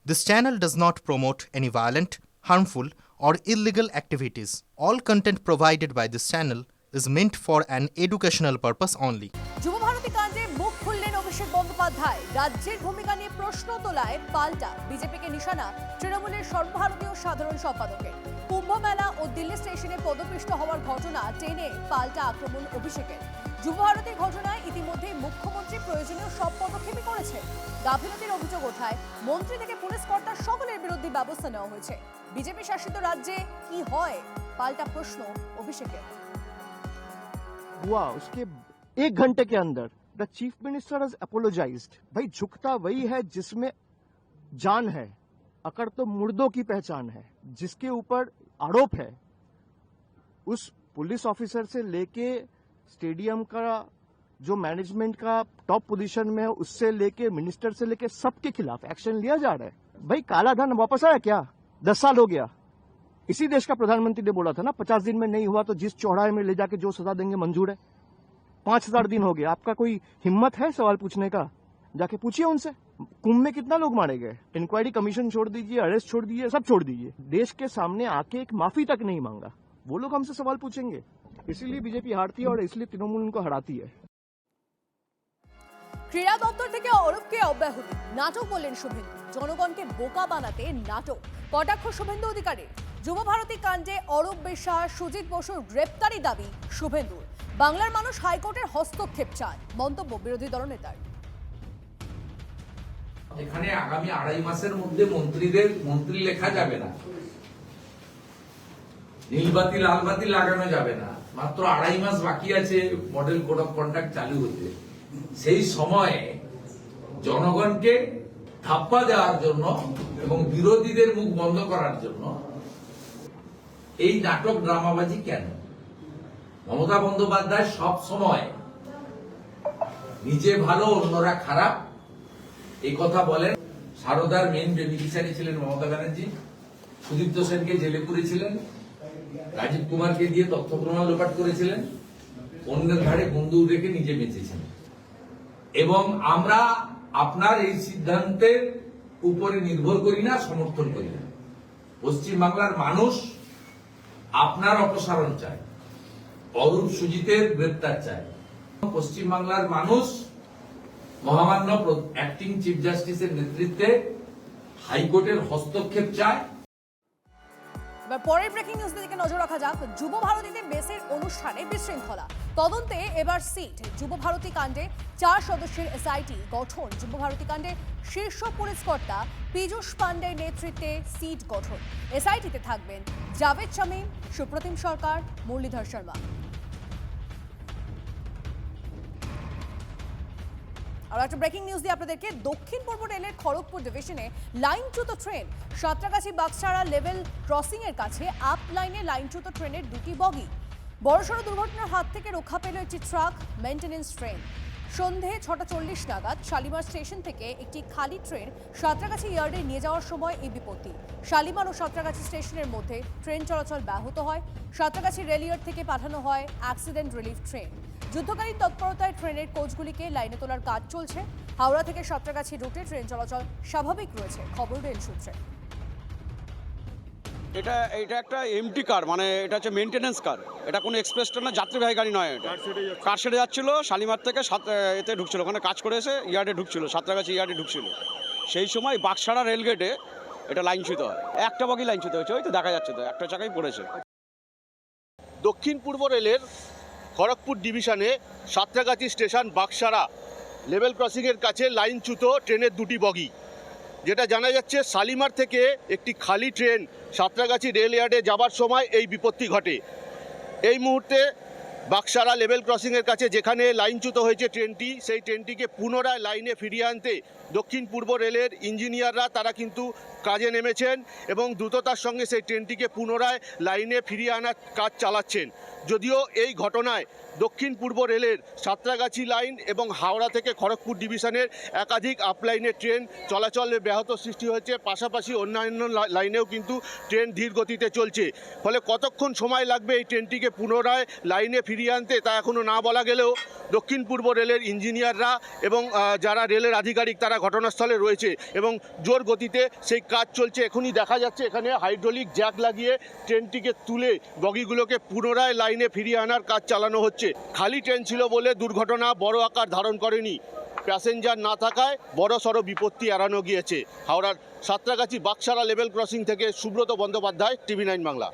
This channel does not promote any violent, harmful, or illegal activities. All content provided by this channel is meant for an educational purpose only. যুব ভারতী কাণ্ডে মুখ খুললেন অভিষেক বন্দ্যোপাধ্যায়। রাজ্যের ভূমিকা নিয়ে প্রশ্ন তোলায় পাল্টা বিজেপিকে নিশানা তৃণমূলের সর্বভারতীয় সাধারণ সম্পাদকের। কুম্ভ মেলা ও দিল্লি স্টেশনে পদপিষ্ট হওয়ার ঘটনা টেনে পাল্টা আক্রমণ অভিষেকের। যুব ভারতীর ঘটনায় ইতিমধ্যে মুখ্যমন্ত্রী প্রয়োজনীয় সব পদক্ষেপই করেছে। গাফিলতির অভিযোগ ওঠায় মন্ত্রী থেকে পুলিশ কর্তা সকলের বিরুদ্ধে ব্যবস্থা নেওয়া হয়েছে। বিজেপি শাসিত রাজ্যে কি হয় পাল্টা প্রশ্ন অভিষেকের। हुआ उसके 1 घंटे के अंदर the chief minister has apologised. भाई झुकता वही है जिसमें जान है, अकड़ तो मुर्दों की पहचान है। जिसके ऊपर आरोप है उस पुलिस ऑफिसर से लेके स्टेडियम का जो मैनेजमेंट का टॉप पोजीशन में है उससे लेके मिनिस्टर से लेके सबके खिलाफ एक्शन लिया जा रहा है। भाई काला धन वापस आया क्या? 10 साल हो गया। इसी देश का प्रधानमंत्री ने बोला था ना 50 दिन में नहीं हुआ तो जिस चौराहे में ले जाके जो सजा देंगे मंजूर है। 5000 दिन हो गया, आपका कोई हिम्मत है सवाल पूछने का? जाके पूछिए उनसे। कुंभ में कितना लोग मारे गए? इंक्वायरी कमीशन छोड़ दीजिए, अरेस्ट छोड़ दीजिए, सब छोड़ दीजिए। देश के सामने आके एक माफी तक नहीं मांगा, वो लोग हमसे सवाल पूछेंगे। इसीलिए बीजेपी हारती है और इसलिए तृणमूल उनको हराती है। ক্রীড়া দপ্তর থেকে অরূপকে অব্যাহতি, নাটক বললেন শুভেন্দু। জনগণকে বোকা বানাতে নাটক, কটাক্ষ শুভেন্দু অধিকারীর। যুব ভারতী কাণ্ডে অরূপ বিশ্বাস, সুজিত বসুর গ্রেপ্তারি দাবি শুভেন্দুর। বাংলার মানুষ হাইকোর্টের হস্তক্ষেপ চায়, মন্তব্য বিরোধী দলনেতার। এখানে আগামী 2.5 মাসের মধ্যে মন্ত্রী লেখা যাবে না, নীলবাতি লালবাতি লাগানো যাবে না। মাত্র 2.5 মাস বাকি আছে মডেল কোড অফ কন্ডাক্ট চালু হতে। সেই সময়ে জনগণকে ধাপ্পা দেওয়ার জন্য এবং বিরোধীদের মুখ বন্ধ করার জন্য এই নাটক ড্রামাবাজি কেন? মমতা বন্দ্যোপাধ্যায় সব সময় নিজে ভালো অন্যরা খারাপ এই কথা বলেন। সারদার মেন বেনিফিশিয়ারি ছিলেন মমতা ব্যানার্জি, সুদীপ্ত সেনকে জেলে পুরেছিলেন, রাজীব কুমারকে দিয়ে তথ্য প্রমাণ লোপাট করেছিলেন, অন্যের ঘাড়ে বন্দুক রেখে নিজে বেঁচেছেন। এবং আমরা আপনার এই সিদ্ধান্তের উপরে নির্ভর করি না, সমর্থন করি না। পশ্চিমবাংলার মানুষ আপনার অপসারণ চায়, অরূপ সুজিতের গ্রেপ্তার চায়। পশ্চিমবাংলার মানুষ মহামান্য অ্যাক্টিং চিফ জাস্টিসের নেতৃত্বে হাইকোর্টের হস্তক্ষেপ চায়। এবার পরের ব্রেকিং নিউজ দিকে নজর রাখা যাক। যুব ভারতীতে বেসের অনুষ্ঠানে বিশৃঙ্খলা, তদন্তে এবার সিট। যুব ভারতী কাণ্ডে 4 সদস্যের এসআইটি গঠন। যুব ভারতী কাণ্ডে শীর্ষ পুলিশ কর্তা পীযূষ পান্ডের নেতৃত্বে সিট গঠন। এসআইটিতে থাকবেন জাভেদ শামীম, সুপ্রতিম সরকার, মুরলীধর শর্মা। আর একটা ব্রেকিং নিউজ দিয়ে আপনাদেরকে। দক্ষিণ পূর্ব রেলের খড়গপুর ডিভিশনে লাইনচ্যুত ট্রেন। সাঁতরাগাছি বাগসারা লেভেল ক্রসিং এর কাছে আপ লাইনে লাইনচ্যুত ট্রেনের 2টি বগি। বড়সড় দুর্ঘটনার হাত থেকে রক্ষা পেল একটি ট্রাক মেইনটেনেন্স ট্রেন। সন্ধে 6:40 নাগাদ শালিমার স্টেশন থেকে একটি খালি ট্রেন সাঁতরাগাছি ইয়ার্ডে নিয়ে যাওয়ার সময় এই বিপত্তি। শালিমার ও সাঁতরাগাছি স্টেশনের মধ্যে ট্রেন চলাচল ব্যাহত হয়। সাঁতরাগাছি রেল ইয়ার্ড থেকে পাঠানো হয় অ্যাক্সিডেন্ট রিলিফ ট্রেন। যুদ্ধকালীন তৎপরতায় ট্রেনের কোচগুলিকে লাইনে তোলার কাজ চলছে। হাওড়া থেকে সাঁতরাগাছি রুটে ট্রেন চলাচল স্বাভাবিক রয়েছে, খবর রেল সূত্রে। এটা একটা এমটি কার, মানে এটা হচ্ছে মেইনটেনেন্স কার। এটা কোনো এক্সপ্রেস ট্রেন না, যাত্রীবাহী গাড়ি নয়। এটা কার সেরে যাচ্ছিল, শালিমার থেকে এতে ঢুকছিল, ওখানে কাজ করে এসে ইয়ার্ডে ঢুকছিল, সাঁতরাগাছি ইয়ার্ডে ঢুকছিল। সেই সময় বাগসারা রেলগেটে এটা লাইনচ্যুত হয়। একটা বগি লাইনচ্যুত হয়েছে, ওই তো দেখা যাচ্ছে, তো একটা চাকাই পড়েছে। দক্ষিণ পূর্ব রেলের খড়গপুর ডিভিশনে সাঁতরাগাছি স্টেশন বাগসারা লেভেল ক্রসিংয়ের কাছে লাইনচ্যুত ট্রেনের 2টি বগি। যেটা জানা যাচ্ছে শালিমার থেকে একটি খালি ট্রেন সাঁতরাগাছি রেল ইয়ার্ডে যাবার সময় এই বিপত্তি ঘটে। এই মুহূর্তে বাগসারা লেভেল ক্রসিংয়ের কাছে যেখানে লাইনচ্যুত হয়েছে ট্রেনটি, সেই ট্রেনটিকে পুনরায় লাইনে ফিরিয়ে আনতে দক্ষিণ পূর্ব রেলের ইঞ্জিনিয়াররা তারা কিন্তু কাজে নেমেছেন এবং দ্রুততার সঙ্গে সেই ট্রেনটিকে পুনরায় লাইনে ফিরিয়ে আনার কাজ চালাচ্ছেন। যদিও এই ঘটনায় দক্ষিণ পূর্ব রেলের সাঁতরাগাছি লাইন এবং হাওড়া থেকে খড়গপুর ডিভিশনের একাধিক আপলাইনে ট্রেন চলাচলে ব্যাহত সৃষ্টি হয়েছে। পাশাপাশি অন্যান্য লাইনেও কিন্তু ট্রেন ধীর গতিতে চলছে। ফলে কতক্ষণ সময় লাগবে এই ট্রেনটিকে পুনরায় লাইনে ফিরিয়ে আনতে তা এখনও না বলা গেলেও দক্ষিণ পূর্ব রেলের ইঞ্জিনিয়াররা এবং যারা রেলের আধিকারিক তারা ঘটনাস্থলে রয়েছে এবং জোর গতিতে সেই কাজ চলছে। এখনই দেখা যাচ্ছে এখানে হাইড্রোলিক জ্যাক লাগিয়ে ট্রেনটিকে তুলে বগিগুলোকে পুনরায় লাইনে ফিরিয়ে আনার কাজ চালানো হচ্ছে। খালি ট্রেন ছিল বলে দুর্ঘটনা বড় আকার ধারণ করেনি। প্যাসেঞ্জার না থাকায় বড়সড় বিপত্তি এড়ানো গিয়েছে। হাওড়ার সাঁতরাগাছি বাকসারা লেভেল ক্রসিং থেকে সুব্রত বন্দ্যোপাধ্যায়, TV9 বাংলা।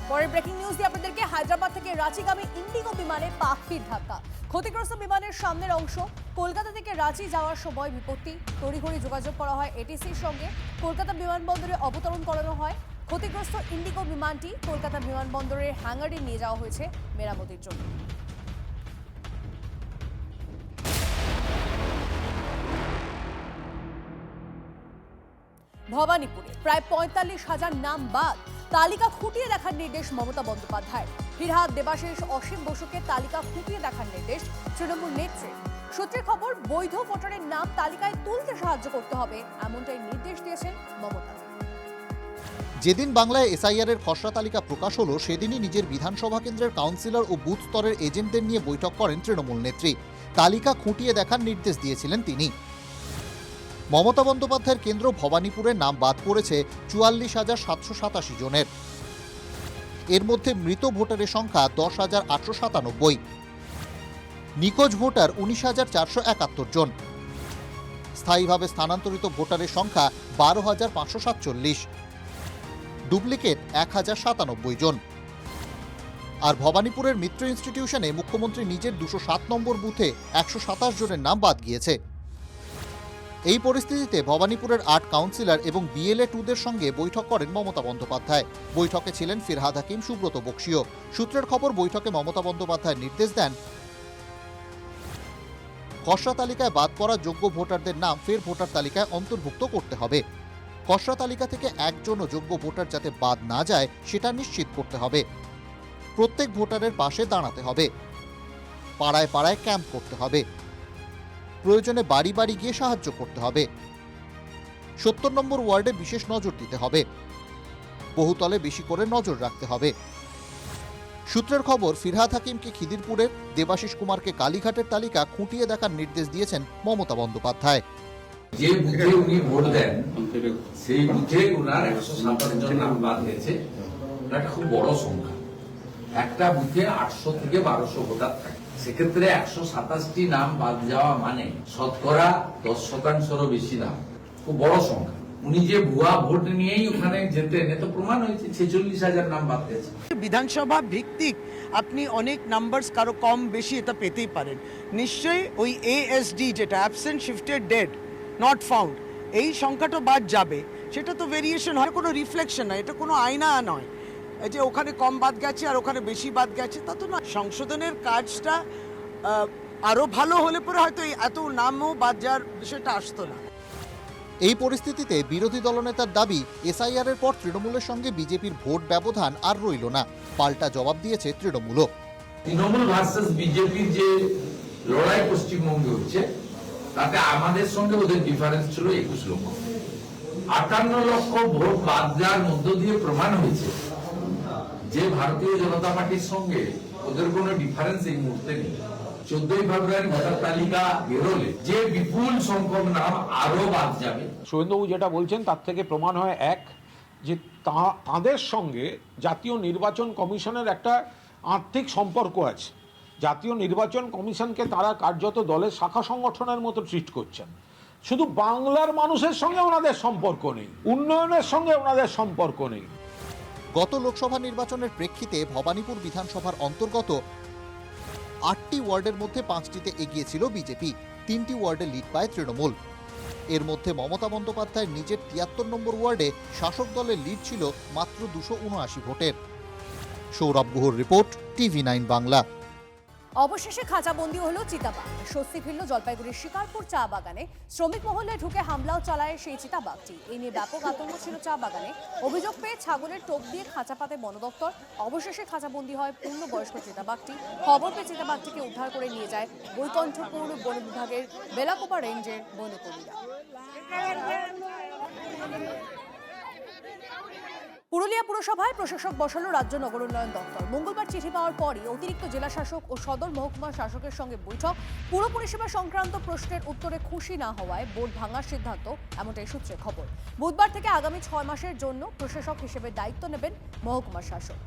পরের ব্রেকিং নিউজ দিয়ে আপনাদেরকে হায়দ্রাবাদ থেকে রাঁচিগামী ইন্ডিগো বিমানে পাখির ধাক্কা। ক্ষতিগ্রস্ত বিমানের সামনের অংশ। কলকাতা থেকে রাঁচি যাওয়ার সময় বিপত্তি। তড়িঘড়ি যোগাযোগ করা হয় এটিসির সঙ্গে। কলকাতা বিমানবন্দরে অবতরণ করানো হয়। ক্ষতিগ্রস্ত ইন্ডিগো বিমানটি কলকাতা বিমানবন্দরের হ্যাঙ্গারে নিয়ে যাওয়া হয়েছে মেরামতির জন্য। ভবানীপুরে প্রায় ৪৫,০০০ নাম বাদ। তালিকা খুঁটিয়ে দেখার নির্দেশ মমতা বন্দ্যোপাধ্যায়। ফিরহাদ, দেবাশিস, অসীম বসুকে তালিকা খুঁটিয়ে দেখার নির্দেশ তৃণমূল নেত্রীর। সূত্রের খবর, বৈধ ভোটারের নাম তালিকায় তুলতে সাহায্য করতে হবে, এমনটাই নির্দেশ দিয়েছেন মমতা। যেদিন বাংলায় এসআইআর এর খসড়া তালিকা প্রকাশ হলো সেদিনই নিজের বিধানসভা কেন্দ্রের কাউন্সিলর ও বুথ স্তরের এজেন্টদের নিয়ে বৈঠক করেন তৃণমূল নেত্রী। তালিকা খুঁটিয়ে দেখার নির্দেশ দিয়েছিলেন তিনি। মমতা বন্দ্যোপাধ্যায়ের কেন্দ্র ভবানীপুরের নাম বাদ পড়েছে ৪৪,৭৮৭ জনের। এর মধ্যে মৃত ভোটারের সংখ্যা ১০,৮৯৭। নিখোঁজ ভোটার ১৯,৪৭১ জন। স্থায়ীভাবে স্থানান্তরিত ভোটারের সংখ্যা ১২,৫৪৭। ডুপ্লিকেট ১,০৯৭ জন। আর ভবানীপুরের মিত্র ইনস্টিটিউশনে মুখ্যমন্ত্রী নিজের ২০৭ নম্বর বুথে ১২৭ জনের নাম বাদ গিয়েছে। এই পরিস্থিতিতে ভবানীপুরের ৮ কাউন্সিলর এবং BLA 2দের সঙ্গে বৈঠক করেন মমতা বন্দ্যোপাধ্যায়। বৈঠকে ছিলেন ফিরহাদ হাকিম, সুব্রত বক্সীও। সূত্রের খবর, বৈঠকে মমতা বন্দ্যোপাধ্যায় নির্দেশ দেন খসড়া তালিকায় বাদ পড়া যোগ্য ভোটারদের নাম ফের ভোটার তালিকায় অন্তর্ভুক্ত করতে হবে। খসড়া তালিকা থেকে একজনও যোগ্য ভোটার যাতে বাদ না যায় সেটা নিশ্চিত করতে হবে। প্রত্যেক ভোটারের পাশে দাঁড়াতে হবে। পাড়ায় পাড়ায় ক্যাম্প করতে হবে। প্রয়োজনে বাড়ি বাড়ি গিয়ে সাহায্য করতে হবে। ৭০ নম্বর ওয়ার্ডে বিশেষ নজর দিতে হবে। বহুতলে বেশি করে নজর রাখতে হবে। সূত্রের খবর, ফিরহাদ হাকিমকে খিদিরপুরের, দেবাশিস কুমারকে কালীঘাটের তালিকা খুঁটিয়ে দেখার নির্দেশ দিয়েছেন মমতা বন্দ্যোপাধ্যায়। যে বুথে উনি ভোট দেন সেই বুথে উনার ১২৭ জন নাম বাদ হয়েছে। এটা খুব বড় সংখ্যা। একটা বুথে ৮০০ থেকে ১২০০ ভোটার থাকে। সেক্ষেত্রে ১২৭টি নাম বাদ যাওয়া মানে শতকরা ১০%-এরও বেশি নাম। খুব বড় সংখ্যা। উনি যে ভুয়া ভোট নিয়েই ওখানে যেতেন, এ তো প্রমাণ হয়েছে ৪৬,০০০ নাম বাদ গেছে। বিধানসভা ভিত্তিক আপনি অনেক নাম্বারস কারো কম বেশি এটা পেতেই পারেন। নিশ্চয়ই ওই ASD যেটা absent shifted dead not found, এই সংখ্যাটা বাদ যাবে। সেটা তো ভেরিয়েশন হয়, কোনো রিফ্লেকশন নয়, এটা কোনো আয়না নয় যে ওখানে কম বাদ গেছে আর ওখানে বেশি বাদ গেছে, তা তো না। সংশোধনের কাজটা আরো ভালো হলে পরে হয়তো এত নামও বাদ যাওয়ার বিষয়টা আসতো না। এই পরিস্থিতিতে বিরোধী দলনেতার দাবি, এসআইআর এর পর তৃণমূলের সঙ্গে বিজেপির ভোট ব্যবধান আর রইল না। পাল্টা জবাব দিয়েছে তৃণমূলও। তৃণমূল ভার্সেস বিজেপির যে লড়াই পশ্চিমবঙ্গে হচ্ছে, তাতে আমাদের সঙ্গে ওদের ডিফারেন্স ছিল ২১ লক্ষ। ৫৮ লক্ষ ভোট বাদ যাওয়ার মধ্য দিয়ে প্রমাণ হয়েছে যে ভারতীয় জনতা পার্টির সঙ্গে ওদের কোনো ডিফারেন্স এই মুহূর্তে নেই। ১৪ই ফেব্রুয়ারি ভোটার তালিকা বেরোলে যে বিপুল সংখ্যক নাম আরো বাদ যাবে। শুভেন্দুবাবু যেটা বলছেন তার থেকে প্রমাণ হয় এক, যে তাদের সঙ্গে জাতীয় নির্বাচন কমিশনের একটা আর্থিক সম্পর্ক আছে। জাতীয় নির্বাচন কমিশনকে তারা কার্যত দলের শাখা সংগঠনের মতো ট্রিট করছেন। শুধু বাংলার মানুষের সঙ্গে ওনাদের সম্পর্ক নেই, উন্নয়নের সঙ্গে ওনাদের সম্পর্ক নেই। গত লোকসভা নির্বাচনের প্রেক্ষিতে ভবানীপুর বিধানসভার অন্তর্গত ৮টি ওয়ার্ডের মধ্যে ৫টিতে এগিয়ে ছিল বিজেপি। ৩টি ওয়ার্ডে লিড পায় তৃণমূল। এর মধ্যে মমতা বন্দ্যোপাধ্যায়ের নিজের ৭৩ নম্বর ওয়ার্ডে শাসক দলের লিড ছিল মাত্র ২৭৯ ভোটের। সৌরভ গুহর রিপোর্ট, TV9 বাংলা। অবশেষে খাঁচাবন্দি হলো চিতাবাঘ। স্বস্তি ফিরল জলপাইগুড়ির শিকারপুর চা বাগানে। শ্রমিক মহলে ঢুকে হামলাও চালায় সেই চিতাবাঘটি। এই নিয়ে ব্যাপক আতঙ্ক ছিল চা বাগানে। অভিযোগ পেয়ে ছাগলের টোপ দিয়ে খাঁচা পাতে বন দপ্তর। অবশেষে খাঁচাবন্দি হয় পূর্ণবয়স্ক চিতাবাঘটি। খবর পেয়ে চিতাবাঘটিকে উদ্ধার করে নিয়ে যায় বৈকুণ্ঠপুর বন বিভাগের বেলাকোপা রেঞ্জের বনকর্মীরা। পুরুলিয়া পুরসভায় প্রশাসক বসালো রাজ্য নগর উন্নয়ন দপ্তর। মঙ্গলবার চিঠি পাওয়ার পরই অতিরিক্ত জেলা শাসক ও সদর মহকুমা শাসকের সঙ্গে বৈঠক। পুর পরিষেবা সংক্রান্ত প্রশ্নের উত্তরে খুশি না হওয়ায় বোর্ড ভাঙার সিদ্ধান্ত, এমনটাই সূত্রে খবর। বুধবার থেকে আগামী 6 মাসের জন্য প্রশাসক হিসেবে দায়িত্ব নেবেন মহকুমা শাসক।